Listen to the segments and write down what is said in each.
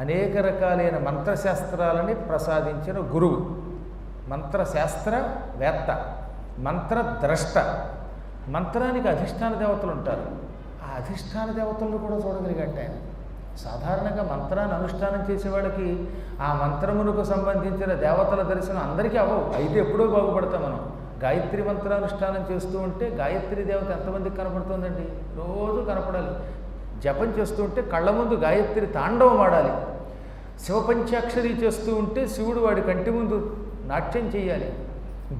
అనేక రకాలైన మంత్రశాస్త్రాలని ప్రసాదించిన గురువు, మంత్రశాస్త్రవేత్త, మంత్రద్రష్ట. మంత్రానికి అధిష్టాన దేవతలు ఉంటారు. ఆ అధిష్టాన దేవతలను కూడా చూడగలిగట్ట ఆయన. సాధారణంగా మంత్రాన్ని అనుష్ఠానం చేసేవాళ్ళకి ఆ మంత్రమునకు సంబంధించిన దేవతల దర్శనం అందరికీ అవ్వవు. అయితే ఎప్పుడో బాగుపడతాం మనం. గాయత్రి మంత్రానుష్ఠానం చేస్తూ ఉంటే గాయత్రి దేవత ఎంతమందికి కనపడుతుందండి? రోజు కనపడాలి. జపం చేస్తూ ఉంటే కళ్ళ ముందు గాయత్రి తాండవం ఆడాలి. శివపంచాక్షరి చేస్తూ ఉంటే శివుడు వాడి కంటి ముందు నాట్యం చేయాలి.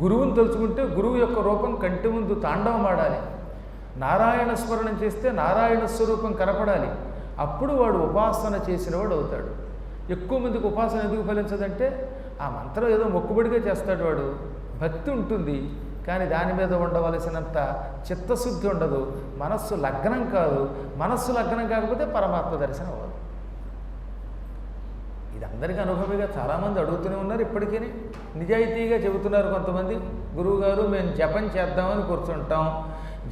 గురువుని తలుచుకుంటే గురువు యొక్క రూపం కంటి ముందు తాండవం ఆడాలి. నారాయణ స్మరణం చేస్తే నారాయణ స్వరూపం కనపడాలి. అప్పుడు వాడు ఉపాసన చేసినవాడు అవుతాడు. ఎక్కువ మందికి ఉపాసన ఎందుకు ఫలించదంటే ఆ మంత్రం ఏదో మొక్కుబడిగా చేస్తాడు వాడు. భక్తి ఉంటుంది కానీ దాని మీద ఉండవలసినంత చిత్తశుద్ధి ఉండదు. మనస్సు లగ్నం కాదు. మనస్సు లగ్నం కాకపోతే పరమాత్మ దర్శనం అవ్వదు. ఇది అందరికీ అనుభవిగా చాలామంది అడుగుతూనే ఉన్నారు. ఇప్పటికీ నిజాయితీగా చెబుతున్నారు కొంతమంది. గురువుగారు మేము జపం చేద్దామని కూర్చుంటాం.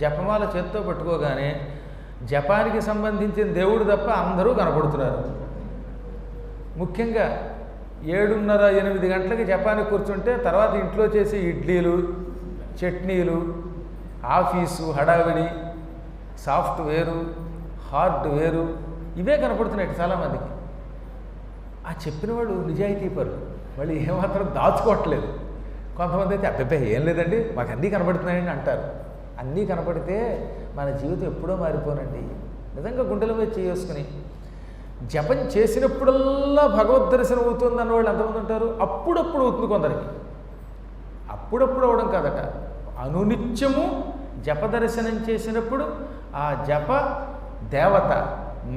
జపమాల చేత్తో పట్టుకోగానే జపానికి సంబంధించిన దేవుడు తప్ప అందరూ కనపడుతున్నారు. ముఖ్యంగా 7:30-8 గంటలకి జపానికి కూర్చుంటే తర్వాత ఇంట్లో చేసే ఇడ్లీలు, చట్నీలు, ఆఫీసు హడావిడి, సాఫ్ట్వేరు, హార్డ్వేరు ఇవే కనపడుతున్నాయి చాలామందికి. ఆ చెప్పిన వాడు నిజాయితీ పరు, మళ్ళీ ఏమాత్రం దాచుకోవట్లేదు. కొంతమంది అయితే అబ్బాయి ఏం లేదండి మాకు అన్నీ కనపడుతున్నాయని అంటారు. అన్నీ కనపడితే మన జీవితం ఎప్పుడో మారిపోనండి. నిజంగా గుండెల మీద చేసుకుని జపం చేసినప్పుడల్లా భగవద్ దర్శనం అవుతుంది అన్నవాళ్ళు ఎంతమంది ఉంటారు? అప్పుడప్పుడు అవుతుంది కొందరికి. అప్పుడప్పుడు అవడం కాదట, అనునిత్యము జపదర్శనం చేసినప్పుడు ఆ జప దేవత,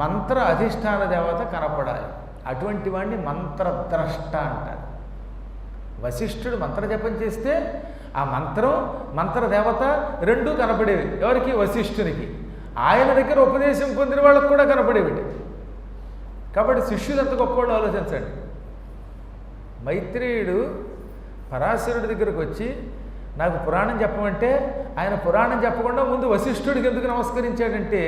మంత్ర అధిష్టాన దేవత కనపడాలి. అటువంటి వాడిని మంత్రద్రష్ట అంటారు. వశిష్ఠుడు మంత్రజపం చేస్తే ఆ మంత్రం, మంత్రదేవత రెండూ కనపడేవి. ఎవరికి? వశిష్ఠునికి. ఆయన దగ్గర ఉపదేశం పొందిన వాళ్ళకు కూడా కనపడేవి. కాబట్టి శిష్యులు ఎంత గొప్పవాళ్ళు ఆలోచించండి. మైత్రేయుడు పరాశరుడి దగ్గరకు వచ్చి నాకు పురాణం చెప్పమంటే ఆయన పురాణం చెప్పకుండా ముందు వశిష్ఠుడికి ఎందుకు నమస్కరించాడంటే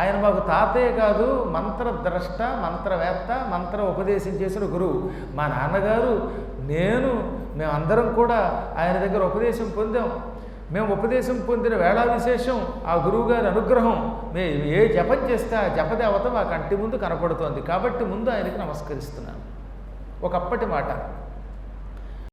ఆయన మాకు తాతయ్య కాదు, మంత్రద్రష్ట, మంత్రవేత్త, మంత్ర ఉపదేశం చేసిన గురువు. మా నాన్నగారు, మేమందరం కూడా ఆయన దగ్గర ఉపదేశం పొందాం. మేము ఉపదేశం పొందిన వేళా విశేషం ఆ గురువుగారి అనుగ్రహం. మేము ఏ జపం చేస్తే ఆ జపదేవత మా కంటి ముందు కనపడుతోంది. కాబట్టి ముందు ఆయనకి నమస్కరిస్తున్నాను. ఒకప్పటి మాట.